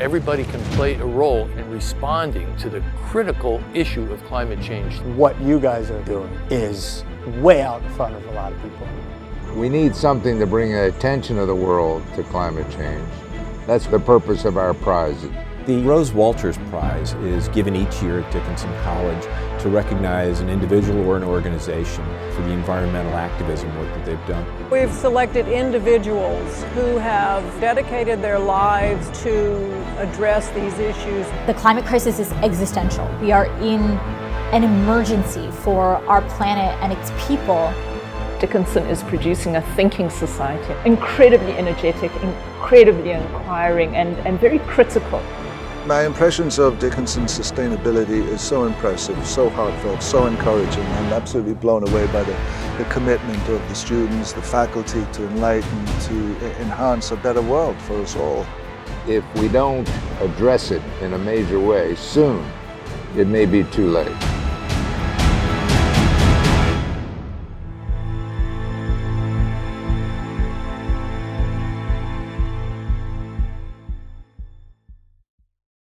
everybody can play a role in responding to the critical issue of climate change. What you guys are doing is way out in front of a lot of people. We need something to bring the attention of the world to climate change. That's the purpose of our prize. The Rose Walters Prize is given each year at Dickinson College to recognize an individual or an organization for the environmental activism work that they've done. We've selected individuals who have dedicated their lives to address these issues. The climate crisis is existential. We are in an emergency for our planet and its people. Dickinson is producing a thinking society, incredibly energetic, incredibly inquiring, and very critical. My impressions of Dickinson's sustainability is so impressive, so heartfelt, so encouraging. I'm absolutely blown away by the commitment of the students, the faculty to enlighten, to enhance a better world for us all. If we don't address it in a major way soon, it may be too late.